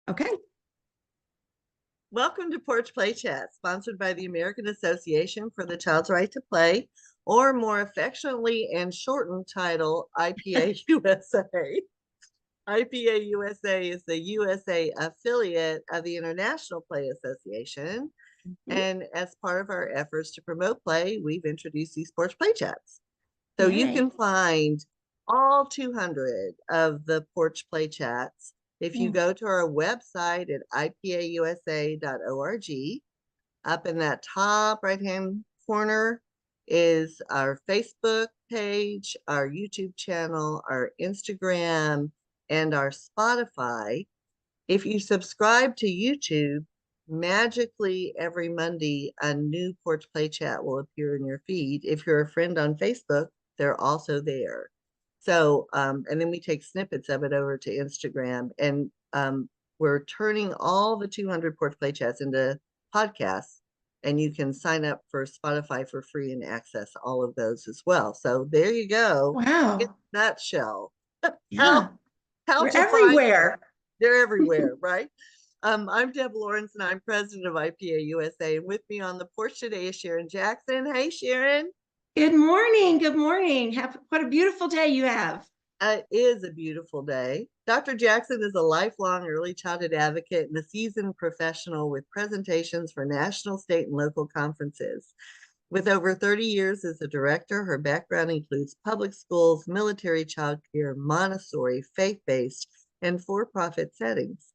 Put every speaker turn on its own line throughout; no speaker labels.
Okay.
Welcome to Porch Play Chats, sponsored by the American Association for the Child's Right to Play, or more affectionately and shortened title, IPA USA. IPA USA is the USA affiliate of the International Play Association. And as part of our efforts to promote play, we've introduced these Porch Play Chats. So you can find all 200 of the Porch Play Chats if you go to our website at ipausa.org. Up in that top right-hand corner is our Facebook page, our YouTube channel, our Instagram, and our Spotify. If you subscribe to YouTube, magically every Monday, a new Porch Play Chat will appear in your feed. If you're a friend on Facebook, they're also there. So, and then we take snippets of it over to Instagram, and we're turning all the 200 Porch Play Chats into podcasts, and you can sign up for Spotify for free and access all of those as well. So there you go.
Wow.
In a nutshell.
Yeah.
How
We're
to
everywhere.
Find them. They're everywhere, right? I'm Deb Lawrence, and I'm president of IPA USA. And with me on the porch today is Sharon Jackson. Hey, Sharon.
Good morning. Good morning. What a beautiful day you have.
It is a beautiful day. Dr. Jackson is a lifelong early childhood advocate and a seasoned professional with presentations for national, state, and local conferences. With over 30 years as a director, her background includes public schools, military childcare, Montessori, faith-based, and for-profit settings.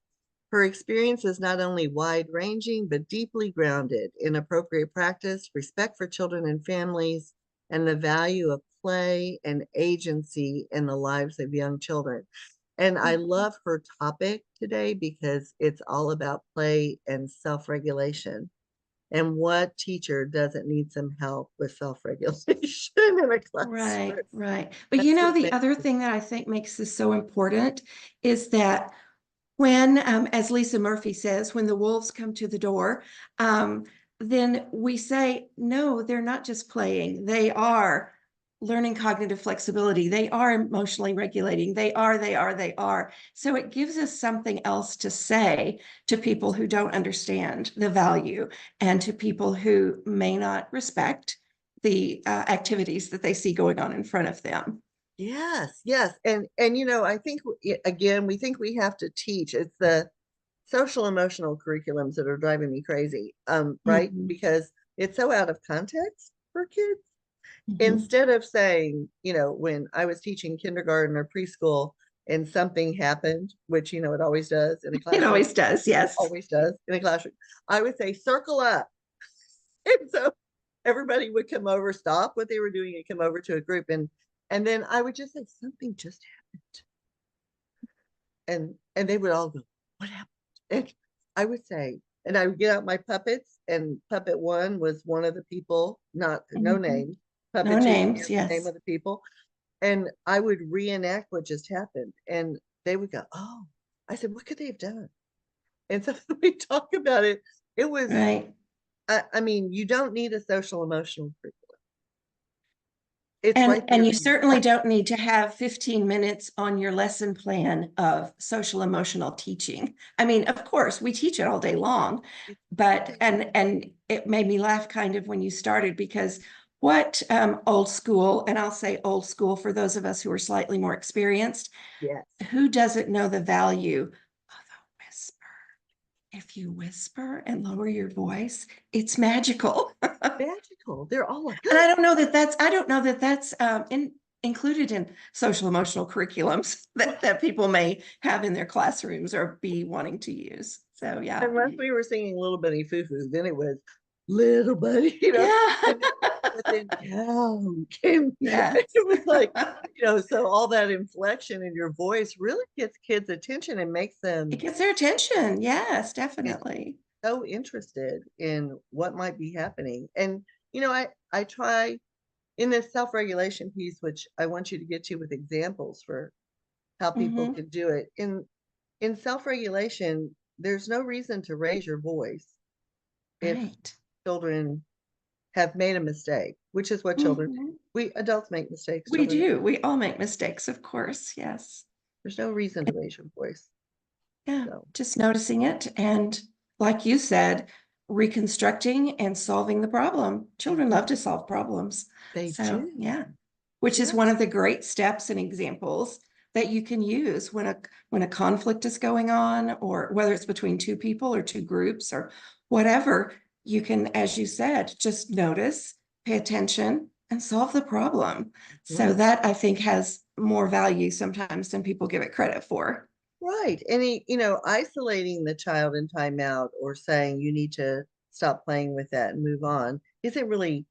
Her experience is not only wide-ranging, but deeply grounded in appropriate practice, respect for children and families, and the value of play and agency in the lives of young children. And I love her topic today because it's all about play and self-regulation. And what teacher doesn't need some help with self-regulation in a classroom?
Right, right. But you know, the other thing that I think makes this so important is that when, as Lisa Murphy says, when the wolves come to the door, then we say, no, they're not just playing. They are learning cognitive flexibility. They are emotionally regulating. They are. So it gives us something else to say to people who don't understand the value and to people who may not respect the activities that they see going on in front of them.
Yes, yes. And you know, I think again, we think we have to teach. It's the social emotional curriculums that are driving me crazy. Right? Because it's so out of context for kids. Instead of saying, you know, when I was teaching kindergarten or preschool and something happened, which you know it always does in a classroom.
It always does, yes.
Always does in a classroom. I would say circle up. And so everybody would come over, stop what they were doing, and come over to a group, and then I would just say something just happened, and they would all go, "What happened?" And I would say, and I would get out my puppets, and puppet one was one of the people, no names. Puppet
No
two
names,
the name
yes.
of the people, and I would reenact what just happened, and they would go, "Oh," I said, "What could they have done?" And so we talk about it. It was
Right.
I mean, you don't need a social emotional curriculum. It's right there
And you
for you.
certainly don't need to have 15 minutes on your lesson plan of social emotional teaching. I mean, of course, we teach it all day long, but and it made me laugh kind of when you started because what old school, and I'll say old school for those of us who are slightly more experienced,
Yes.
who doesn't know the value of a whisper? If you whisper and lower your voice, it's magical.
Magical. They're all like,
And I don't know that that's included in social emotional curriculums that people may have in their classrooms or be wanting to use. So yeah.
unless we were singing Little Bunny Foo Foo, then it was little buddy, you know.
Yeah.
But then count. And
Yes.
it was like, you know, so all that inflection in your voice really gets kids' attention and makes them
It gets their attention. Yes, definitely.
so interested in what might be happening. And, you know, I try in this self-regulation piece, which I want you to get to with examples for how people can do it. In self-regulation, there's no reason to raise your voice if children have made a mistake, which is what children do. We adults make mistakes.
We do. We all make mistakes, of course. Yes.
There's no reason to raise your voice.
Yeah,
So
just noticing it and, like you said, reconstructing and solving the problem. Children love to solve problems.
they
So,
do.
yeah, which is one
Yes.
of the great steps and examples that you can use when a conflict is going on, or whether it's between two people or two groups or whatever. You can, as you said, just notice, pay attention, and solve the problem. So
Mhm.
that, I think, has more value sometimes than people give it credit for.
Right. Any, isolating the child in timeout or saying you need to stop playing with that and move on isn't really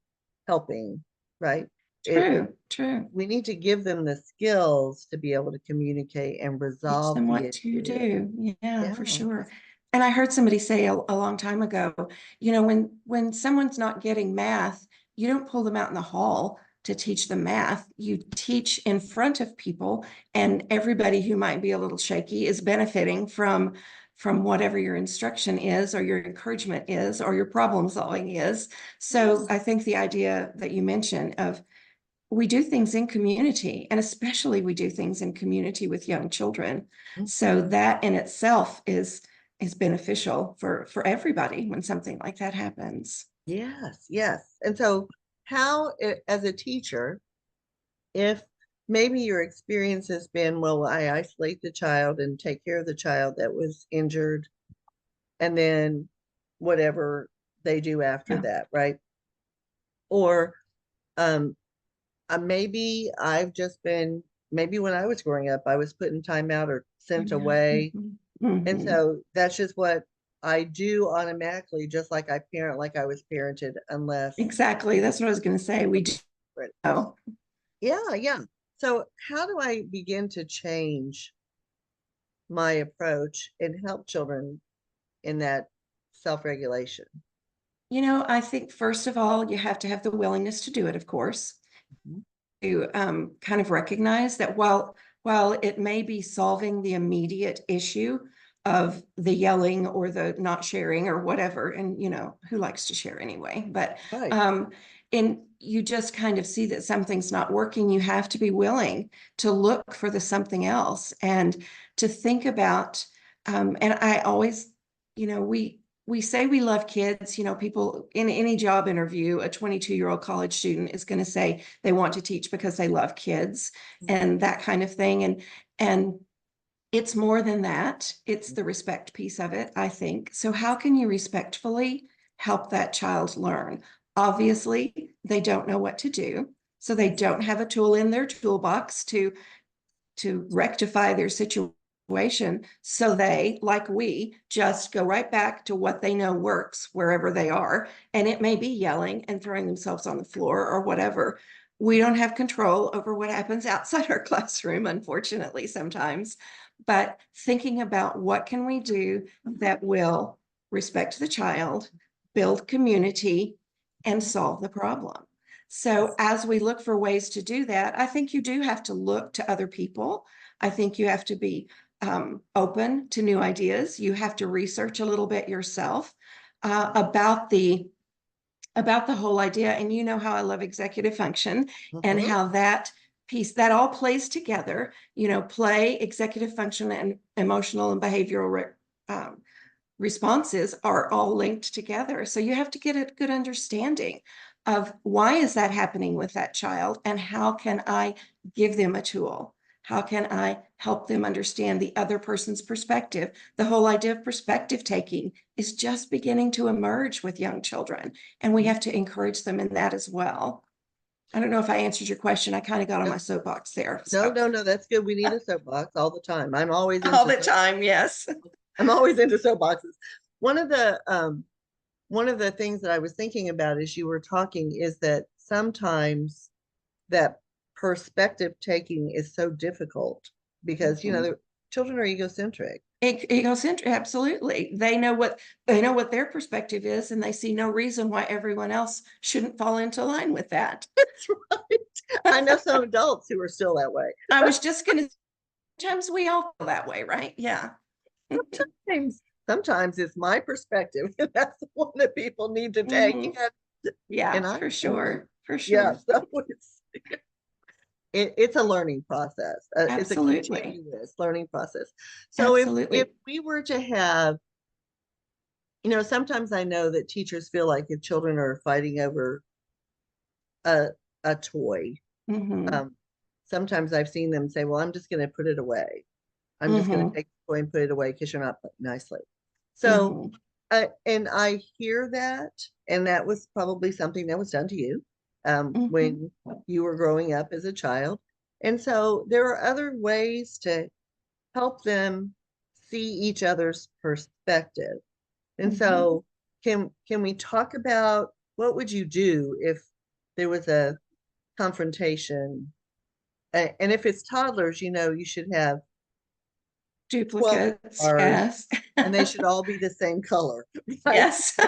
helping, right? It
True, true.
we need to give them the skills to be able to communicate and
Teach
resolve
them
the
what to
issue.
do. Yeah,
Yeah.
for sure. And I heard somebody say a long time ago, when someone's not getting math, you don't pull them out in the hall to teach them math. You teach in front of people, and everybody who might be a little shaky is benefiting from whatever your instruction is, or your encouragement is, or your problem solving is. So I think the idea that you mentioned of, we do things in community, and especially we do things in community with young children. So that in itself is beneficial for everybody when something like that happens.
Yes, yes. And so as a teacher, if maybe your experience has been, well, I isolate the child and take care of the child that was injured, and then whatever they do after
Yeah.
that, right? Or um, maybe I've just been, maybe when I was growing up, I was put in timeout or sent
Yeah.
away. And
Mhm.
so that's just what I do automatically, just like I parent like I was parented, unless,
Exactly. That's what I was going to say. We do
but
know.
yeah, yeah. So how do I begin to change my approach and help children in that self-regulation?
I think first of all, you have to have the willingness to do it, of course.
Mhm.
To kind of recognize that while it may be solving the immediate issue of the yelling or the not sharing or whatever, and who likes to share anyway, but
Right.
um and you just kind of see that something's not working, you have to be willing to look for the something else, and to think about, and I always, we say we love kids. People in any job interview, a 22-year-old college student is going to say they want to teach because they love kids and that kind of thing. And it's more than that. It's the respect piece of it, I think. So how can you respectfully help that child learn? Obviously, they don't know what to do. So they don't have a tool in their toolbox to rectify their situation. So they, like we, just go right back to what they know works wherever they are. And it may be yelling and throwing themselves on the floor or whatever. We don't have control over what happens outside our classroom, unfortunately, sometimes. But thinking about what can we do that will respect the child, build community, and solve the problem. So as we look for ways to do that, I think you do have to look to other people. I think you have to be open to new ideas. You have to research a little bit yourself about the whole idea. And you know how I love executive function and
Mhm.
how that piece that all plays together. Play, executive function, and emotional and behavioral responses are all linked together. So you have to get a good understanding of why is that happening with that child, and how can I give them a tool? How can I help them understand the other person's perspective? The whole idea of perspective taking is just beginning to emerge with young children, and we have to encourage them in that as well. I don't know if I answered your question. I kind of got on
No,
my soapbox there.
no,
So
no, no, that's good. We need a soapbox all the time.
all the time, yes.
I'm always into soapboxes. One of the one of the things that I was thinking about as you were talking is that sometimes that perspective taking is so difficult because the children are egocentric.
Egocentric, absolutely. They know what their perspective is, and they see no reason why everyone else shouldn't fall into line with that.
That's right. I know some adults who are still that way.
I was just gonna. Sometimes we all feel that way, right? Yeah.
Sometimes it's my perspective, and that's the one that people need to take.
Mhm.
And
Yeah,
I,
for sure, for
yeah,
sure.
so it's a learning process. It's a
Absolutely.
continuous learning process. So if
Absolutely.
we were to have, sometimes I know that teachers feel like if children are fighting over a a toy,
Mm-hmm.
um, sometimes I've seen them say, "Well, I'm just going to put it away. I'm just going to
Mm-hmm.
take the toy and put it away because you're not playing nicely." So,
Mm-hmm.
and I hear that, and that was probably something that was done to you
Mm-hmm.
when you were growing up as a child. And so there are other ways to help them see each other's perspective. And
Mm-hmm.
so can we talk about what would you do if there was a confrontation? And if it's toddlers, you should have 12
Duplicates,
bars
yes.
and they should all be the same color, right?
Yes.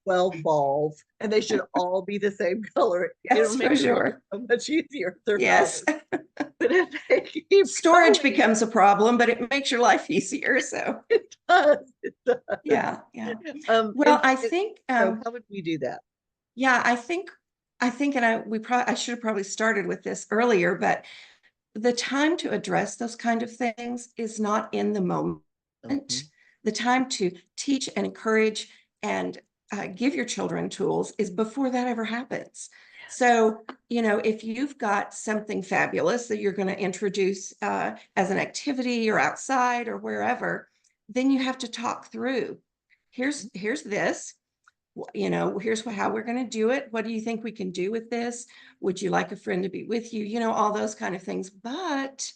12 balls and they should all be the same color. It'll
Yes,
make
for
your life
sure.
so much easier if they're
Yes.
toddlers. But if they keep
Storage
going,
becomes a problem, but it makes your life easier. So
it does. It does.
yeah, yeah.
Um,
Well,
and,
I
and
think
so how would we do that?
yeah, I think and I should have probably started with this earlier, but the time to address those kind of things is not in the moment.
Mhm.
The time to teach and encourage and give your children tools is before that ever happens. So, if you've got something fabulous that you're going to introduce as an activity or outside or wherever, then you have to talk through. Here's this. Here's how we're going to do it. What do you think we can do with this? Would you like a friend to be with you? All those kind of things. But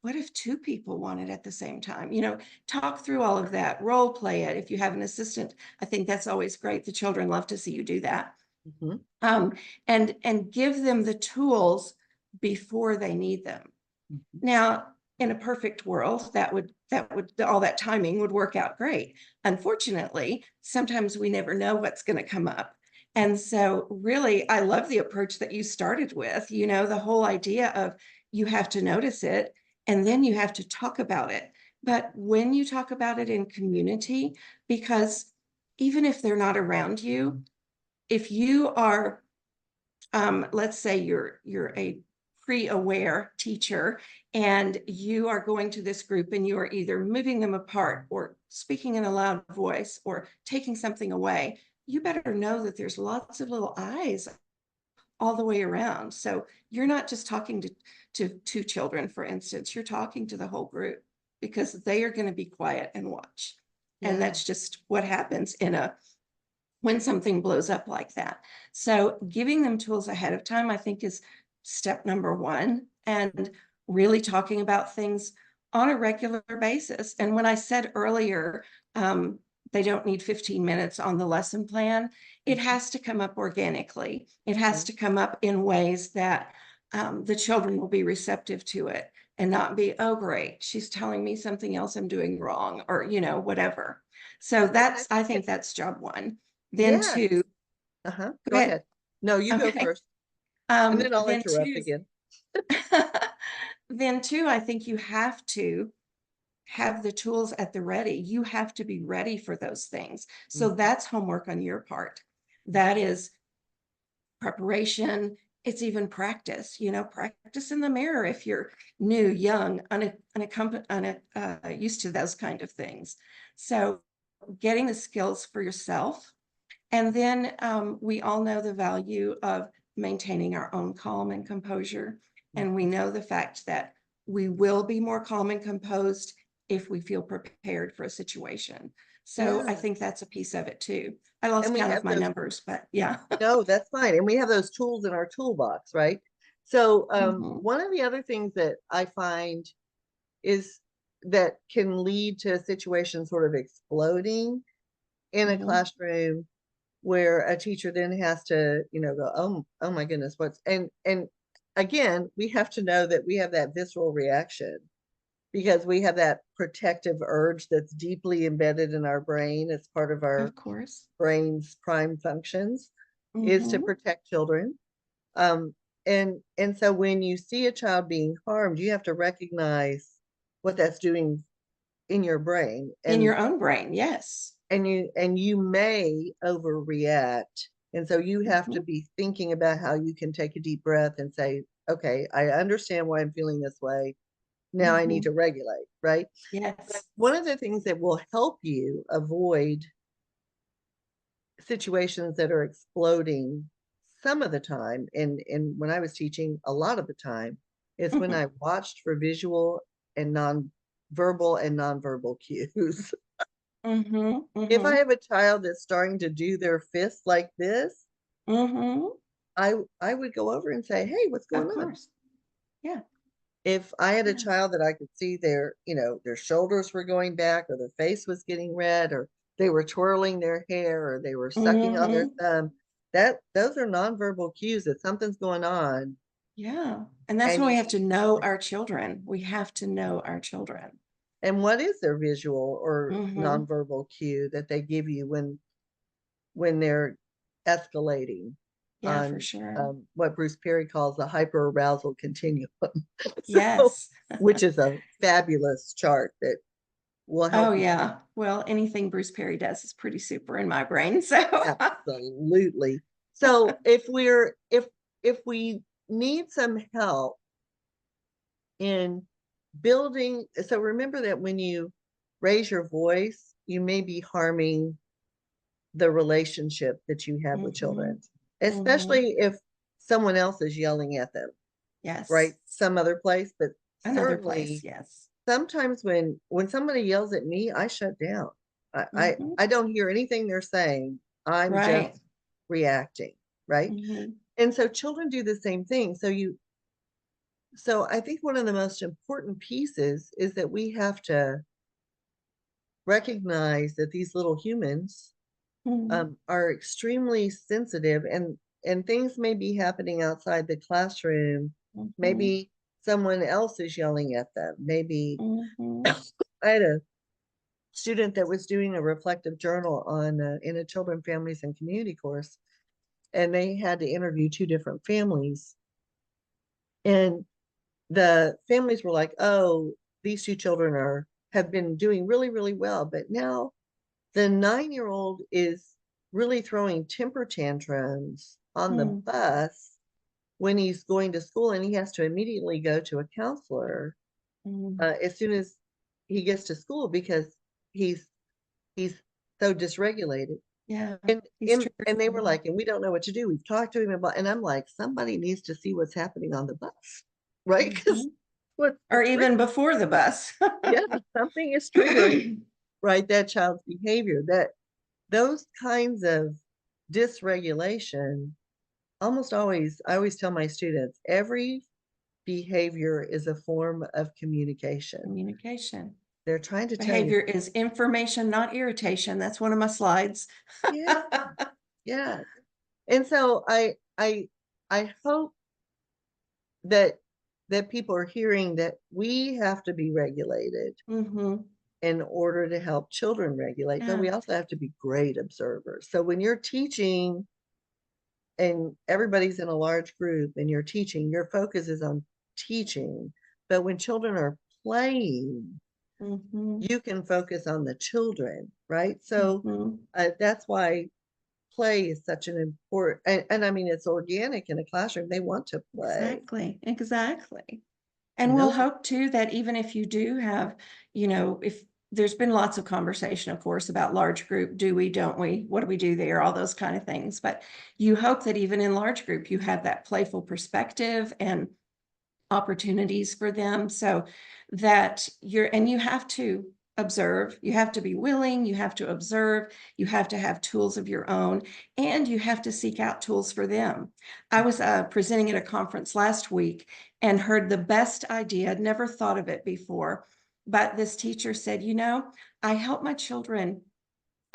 what if two people want it at the same time? Talk through all of that, role play it. If you have an assistant, I think that's always great. The children love to see you do that.
Mhm.
Um, and give them the tools before they need them.
Mhm.
Now, in a perfect world, that would all that timing would work out great. Unfortunately, sometimes we never know what's going to come up. And so really, I love the approach that you started with, the whole idea of you have to notice it and then you have to talk about it. But when you talk about it in community, because even if they're not around you, if you are let's say you're a pre-aware teacher and you are going to this group and you are either moving them apart or speaking in a loud voice or taking something away, you better know that there's lots of little eyes all the way around. So you're not just talking to two children, for instance, you're talking to the whole group because they are going to be quiet and watch. And
Yeah.
that's just what happens when something blows up like that. So giving them tools ahead of time, I think, is step number one, and really talking about things on a regular basis. And when I said earlier, they don't need 15 minutes on the lesson plan, it
Mhm.
has to come up organically. It has
Mhm.
to come up in ways that the children will be receptive to it and not be, oh, great, she's telling me something else I'm doing wrong, or, whatever. So
And I
I
think
think that's job one. Then
yes.
two,
Uh-huh.
go
Go
ahead.
ahead. No, you go
Okay.
first. And then I'll
Then
interrupt
two,
again.
then two, I think you have to have the tools at the ready. You have to be ready for those things. So
Mhm.
that's homework on your part. That is preparation. It's even practice, practice in the mirror if you're new, young, used to those kind of things. So getting the skills for yourself. And then we all know the value of maintaining our own calm and composure. And we
Mhm.
know the fact that we will be more calm and composed if we feel prepared for a situation. So I
Yeah.
think that's a piece of it too. I
And
lost
we
count
have
of my
those,
numbers, but yeah.
no, that's fine. And we have those tools in our toolbox, right? So
Mhm.
one of the other things that I find is that can lead to a situation sort of exploding in a
Mhm.
classroom where a teacher then has to, go, oh my goodness, and again, we have to know that we have that visceral reaction because we have that protective urge that's deeply embedded in our brain. It's part of our
Of course.
brain's prime functions is to
Mhm.
protect children. Um, and so when you see a child being harmed, you have to recognize what that's doing in your brain,
In
and
your own brain, yes.
and you may overreact And so you have to be thinking about how you can take a deep breath and say, okay, I understand why I'm feeling this way. Now I need to regulate, right? But
Yes.
one of the things that will help you avoid situations that are exploding some of the time, and when I was teaching a lot of the time, is when I watched for visual and non-verbal and nonverbal cues. If I have a child that's starting to do their fists like this, I would go over and say, hey, what's going
Of
on?
course. Yeah.
If I had a
Yeah.
child that I could see their, their shoulders were going back, or their face was getting red, or they were twirling their hair, or they were sucking on their thumb, those are nonverbal cues that something's going on.
Yeah. And that's
And
why we
you,
have to know our children. We have to know our children.
and what is their visual or
Mm-hmm.
nonverbal cue that they give you when they're escalating
Yeah, for
on
sure.
what Bruce Perry calls the hyperarousal continuum. So,
Yes.
which is a fabulous chart that will
Oh,
help you.
yeah. Well, anything Bruce Perry does is pretty super in my brain. So,
Absolutely. So if we need some help in building, so remember that when you raise your voice, you may be harming the relationship that you have with children, especially if someone else is yelling at them, right?
Yes.
Some other place, but
Another place.
certainly
Yes.
sometimes when somebody yells at me, I shut down. I, I
Mm-hmm.
I don't hear anything they're saying. I'm
Right.
just reacting, right?
Mm-hmm.
And so children do the same thing. So I think one of the most important pieces is that we have to recognize that these little humans
Mm-hmm.
are extremely sensitive, and things may be happening outside the classroom.
Mm-hmm.
Maybe someone else is yelling at them. Maybe
Mm-hmm.
I had a student that was doing a reflective journal on in a children, families, and community course, and they had to interview two different families, and the families were like, oh, these two children have been doing really, really well, but now the 9-year-old is really throwing temper tantrums on the bus when he's going to school, and he has to immediately go to a counselor as soon as he gets to school because he's he's so dysregulated.
Yeah.
And
He's
and,
triggered.
and they were like, and we don't know what to do. We've talked to him about, and I'm like, somebody needs to see what's happening on the bus, right? Because what's
Or even before the bus.
yeah, something is triggering, right, that child's behavior. That those kinds of dysregulation, almost always, I always tell my students, every behavior is a form of communication.
Communication.
They're trying to tell you.
Behavior is information, not irritation. That's one of my slides.
Yeah, yeah. And so I hope that people are hearing that we have to be regulated in order to help children regulate, but we also have to be great observers. So when you're teaching and everybody's in a large group and you're teaching, your focus is on teaching. But when children are playing, you can focus on the children, right? So that's why play is such an important, and I mean, it's organic in a classroom. They want to play.
Exactly. Exactly. And
And
we'll
those are,
hope too that even if you do have, if there's been lots of conversation, of course, about large group, do we, don't we, what do we do there, all those kind of things. But you hope that even in large group, you have that playful perspective and opportunities for them so that you have to observe, you have to be willing, you have to observe, you have to have tools of your own, and you have to seek out tools for them. I was presenting at a conference last week and heard the best idea. I'd never thought of it before, but this teacher said, I help my children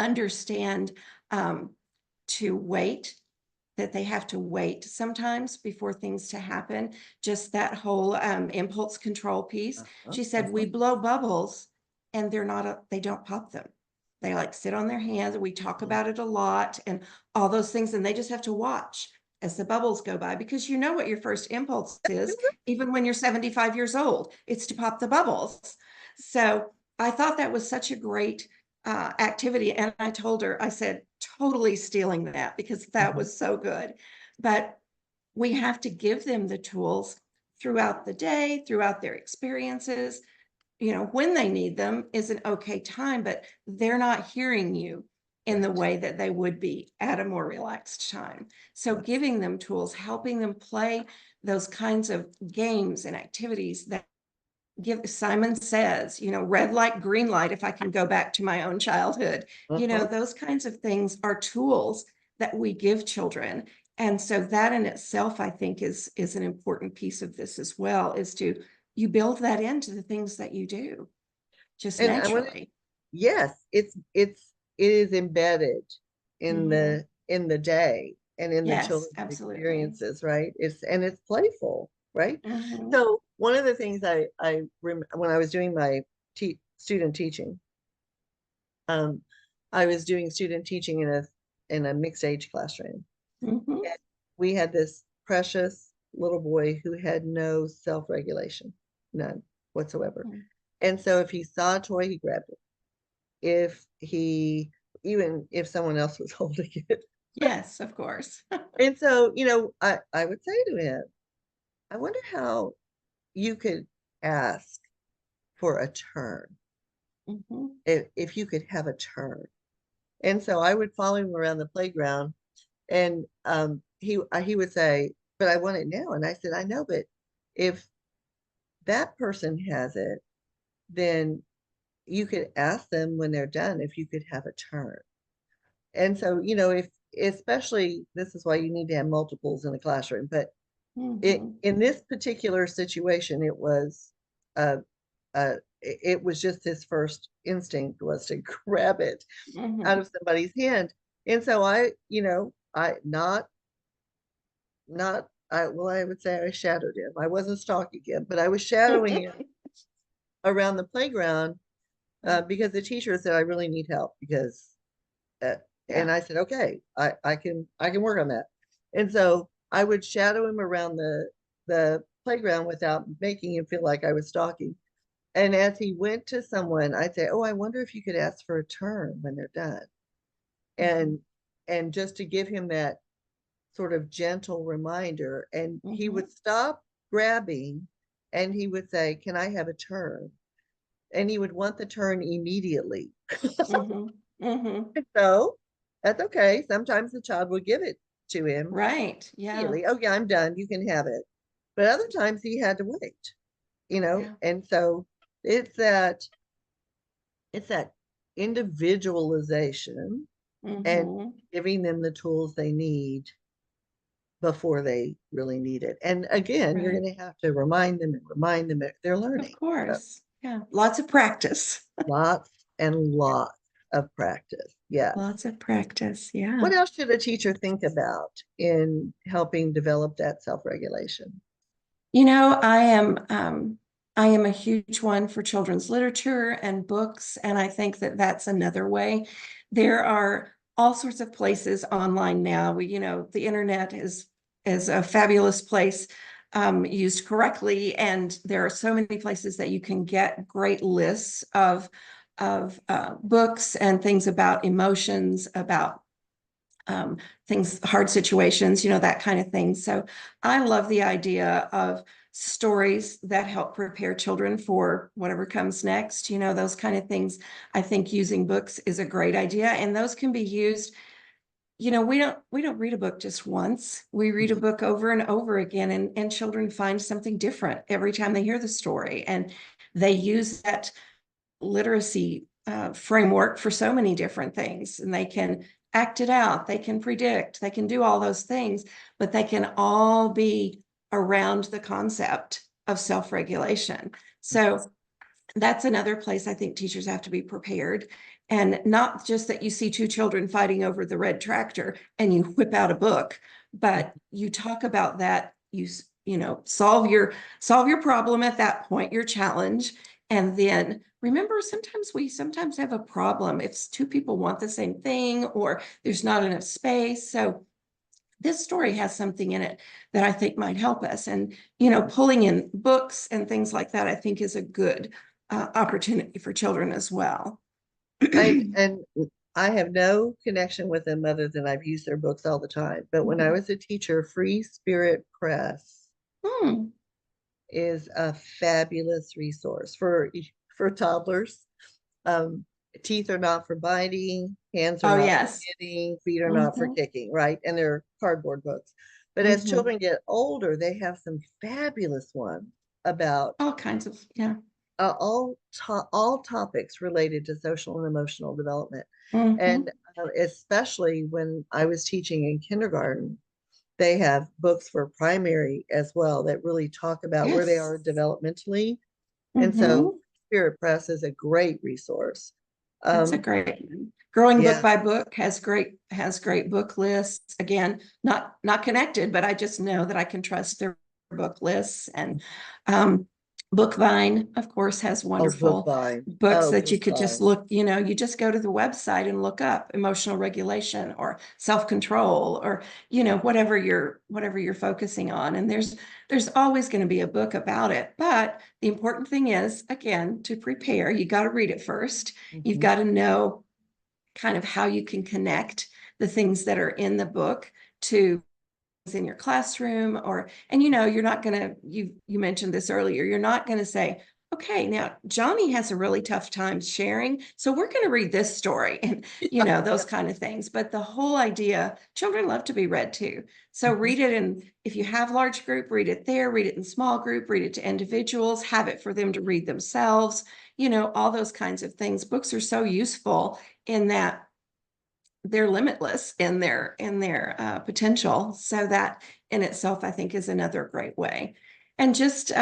understand to wait, that they have to wait sometimes before things to happen, just that whole impulse control piece. She said, we blow bubbles and they don't pop them. They like sit on their hands. We talk about it a lot and all those things, and they just have to watch as the bubbles go by, because you know what your first impulse is, even when you're 75 years old, it's to pop the bubbles. So I thought that was such a great activity. And I told her, I said, totally stealing that because that was so good. But we have to give them the tools throughout the day, throughout their experiences. When they need them is an okay time, but they're not hearing you in the way that they would be at a more relaxed time. So giving them tools, helping them play those kinds of games and activities that Simon Says, red light, green light, if I can go back to my own childhood, those kinds of things are tools that we give children. And so that in itself, I think is an important piece of this as well, is you build that into the things that you do just
And I want to,
naturally.
yes, it is embedded in the day and in the
Yes,
children's
absolutely.
experiences, right? It's playful, right?
Mhm.
So one of the things when I was doing my student teaching, um, I was doing student teaching in a mixed age classroom.
Mhm.
And we had this precious little boy who had no self-regulation, none whatsoever.
Mhm.
And so if he saw a toy, he grabbed it. Even if someone else was holding it.
Yes, of course.
And so, I would say to him, I wonder how you could ask for a turn,
Mhm.
if you could have a turn. And so I would follow him around the playground, and he would say, but I want it now. And I said, I know, but if that person has it, then you could ask them when they're done if you could have a turn. And so, if especially this is why you need to have multiples in the classroom, but
Mhm.
in this particular situation, uh it was just his first instinct was to grab it out
Mhm.
of somebody's hand. And so I not I well, I would say I shadowed him. I wasn't stalking him, but I was shadowing him around the playground, because the teacher said I really need help because uh, and
Yeah.
I said, okay, I can work on that. And so I would shadow him around the playground without making him feel like I was stalking. And as he went to someone, I'd say, oh, I wonder if you could ask for a turn when they're done.
Mhm.
And and just to give him that sort of gentle reminder. And he
Mhm.
would stop grabbing and he would say, can I have a turn? And he would want the turn immediately.
Mhm. Mhm.
So that's okay. Sometimes the child will give it to him
Right. Yeah.
immediately. Oh, yeah, I'm done. You can have it. But other times he had to wait.
Yeah.
And so it's that it's that individualization and
Mhm.
giving them the tools they need before they really need it. And again, you're
Right.
going to have to remind them and remind them that they're
Of
learning. So
course. Yeah. Lots of practice.
lots and lots of practice. Yes.
Lots of practice. Yeah.
What else should a teacher think about in helping develop that self-regulation?
I am a huge one for children's literature and books, and I think that that's another way. There are all sorts of places online now. The internet is a fabulous place, used correctly, and there are so many places that you can get great lists of books and things about emotions, about things, hard situations, that kind of thing. So I love the idea of stories that help prepare children for whatever comes next, those kind of things. I think using books is a great idea, and those can be used. We don't read a book just once. We read a book over and over again, and children find something different every time they hear the story, and they use that literacy framework for so many different things, and they can act it out, they can predict, they can do all those things, but they can all be around the concept of self-regulation. So that's another place I think teachers have to be prepared, and not just that you see two children fighting over the red tractor and you whip out a book, but you talk about that, solve your problem at that point, your challenge. And then remember, we sometimes have a problem if two people want the same thing or there's not enough space. So this story has something in it that I think might help us. And, pulling in books and things like that, I think is a good opportunity for children as well.
and I have no connection with them other than I've used their books all the time. But when I was a teacher, Free Spirit Press
Hmm.
is a fabulous resource for toddlers. Um, Teeth are not for biting, hands are
Oh,
not for
yes.
hitting, feet are not for
Hmm.
kicking, right? And they're cardboard books. But as
Hmm.
children get older, they have some fabulous ones about
All kinds of, yeah.
all topics related to social and emotional development.
Hmm.
And especially when I was teaching in kindergarten, they have books for primary as well that really talk about where they
Yes.
are developmentally. And so
Hmm.
Spirit Press is a great resource.
That's a
Um,
great growing book
yeah,
by book has great book lists. Again, not connected, but I just know that I can trust their book lists. And um, Bookvine, of course, has
oh,
wonderful
Bookvine.
books
Oh,
that you could just
Bookvine.
look, you just go to the website and look up emotional regulation or self-control or, whatever you're focusing on. And there's always going to be a book about it. But the important thing is, again, to prepare, you got to read it first. You've
Mhm.
got to know kind of how you can connect the things that are in the book to in your classroom and you're not going to you mentioned this earlier, you're not going to say, okay, now Johnny has a really tough time sharing, so we're going to read this story and those kind of things. But the whole idea, children love to be read too, so
Mhm.
read it. And if you have large group, read it there, read it in small group, read it to individuals, have it for them to read themselves, all those kinds of things. Books are so useful in that they're limitless in their potential. So that in itself, I think, is another great way. And just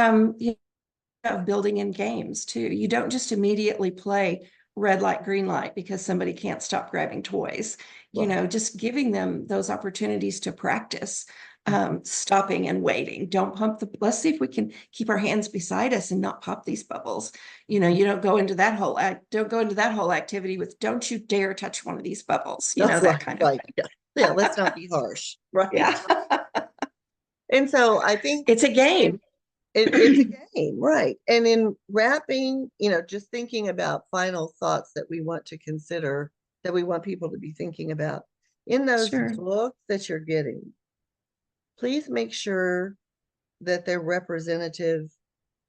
building in games too. You don't just immediately play red light, green light because somebody can't stop grabbing toys.
Right.
Just giving them those opportunities to practice
Mhm.
stopping and waiting. Don't pump the. Let's see if we can keep our hands beside us and not pop these bubbles. You don't go into that whole don't go into that whole activity with "Don't you dare touch one of these bubbles." That
Right,
kind of
right.
thing.
Yeah. Yeah, let's not be harsh. Right.
Yeah,
And so I think
it's a game.
it's a game, right? And in wrapping, just thinking about final thoughts that we want to consider, that we want people to be thinking about in those
Sure,
books that you're getting, please make sure that they're representative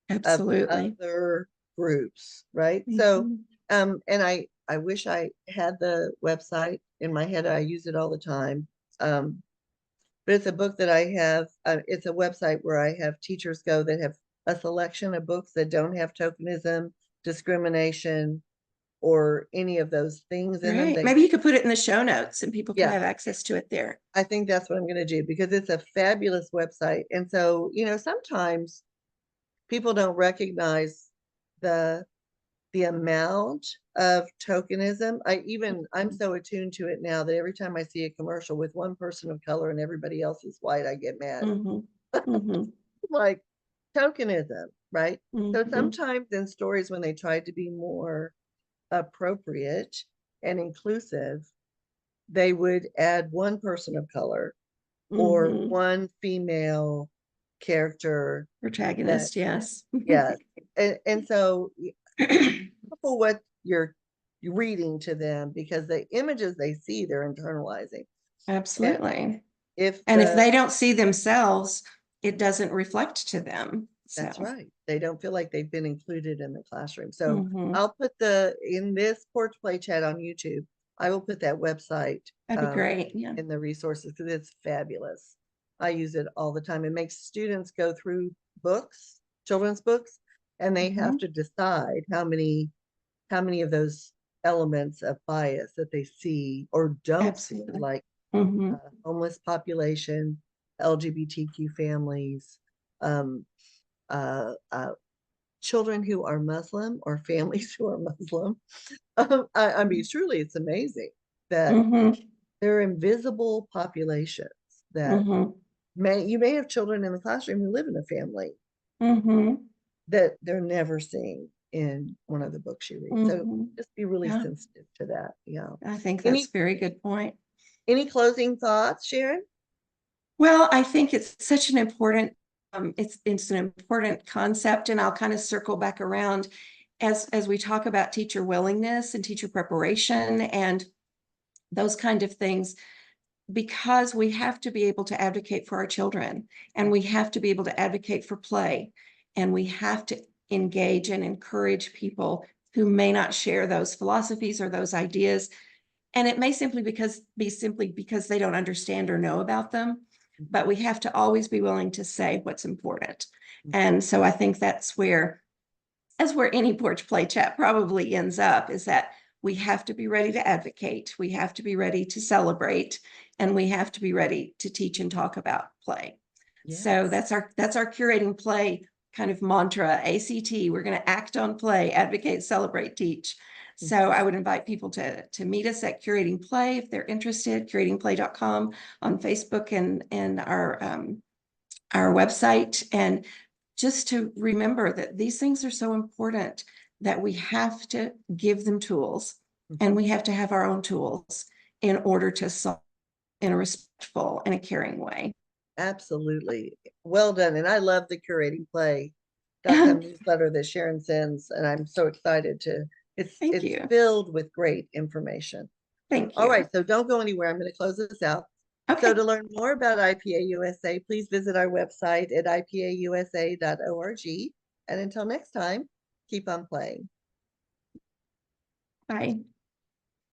of
absolutely.
other groups, right? So,
Mhm.
and I wish I had the website in my head. I use it all the time. Um, but it's a book that I have. It's a website where I have teachers go that have a selection of books that don't have tokenism, discrimination, or any of those things in them.
Great. Maybe you could put it in the show notes and people could
Yeah,
have access to it there.
I think that's what I'm going to do because it's a fabulous website. And so, sometimes people don't recognize the the amount of tokenism. I'm so attuned to it now that every time I see a commercial with one person of color and everybody else is white, I get mad.
Hmm. Hmm.
Like tokenism, right? So
Hmm.
sometimes in stories when they tried to be more appropriate and inclusive, they would add one person of color or
Hmm.
one female character that,
Protagonist, yes.
yes. And so be careful what you're reading to them because the images they see, they're internalizing. And
Absolutely.
if
And if
the
they don't see themselves, it doesn't reflect to them.
That's
So,
right. They don't feel like they've been included in the classroom. So
mhm.
I'll put in this Porch Play Chat on YouTube, I will put that website
That'd be great. Yeah.
in the resources because it's fabulous. I use it all the time. It makes students go through books, children's books, and they have
Mhm.
to decide how many of those elements of bias that they see or don't see,
Absolutely.
like
Hmm.
homeless population, LGBTQ families, um, uh, children who are Muslim or families who are Muslim. I mean, truly, it's amazing that
Hmm.
there are invisible populations that
Hmm.
you may have children in the classroom who live in a family
Hmm.
that they're never seeing in one of the books you read. So
Hmm.
just be really
Yeah,
sensitive to that. Yeah.
I think that's
Any
a very good point.
any closing thoughts, Sharon?
Well, I think it's such an important, it's an important concept, and I'll kind of circle back around as we talk about teacher willingness and teacher preparation and those kind of things, because we have to be able to advocate for our children, and we have to be able to advocate for play, and we have to engage and encourage people who may not share those philosophies or those ideas. And it may be simply because they don't understand or know about them, but we have to always be willing to say what's important. And so I think that's where any porch play chat probably ends up, is that we have to be ready to advocate, we have to be ready to celebrate, and we have to be ready to teach and talk about play. So that's our curating play kind of mantra, ACT. We're going to act on play, advocate, celebrate, teach. So I would invite people to meet us at Curating Play if they're interested, curatingplay.com on Facebook and our website. And just to remember that these things are so important that we have to give them tools, and we have to have our own tools in order to solve in a respectful and a caring way.
Absolutely. Well done. And I love the Curating Play.com newsletter that Sharon sends, and I'm so excited to, it's filled with great information.
Thank you.
All right, so don't go anywhere. I'm going to close this out.
Okay.
So to learn more about IPA USA, please visit our website at ipausa.org. And until next time, keep on playing.
Bye.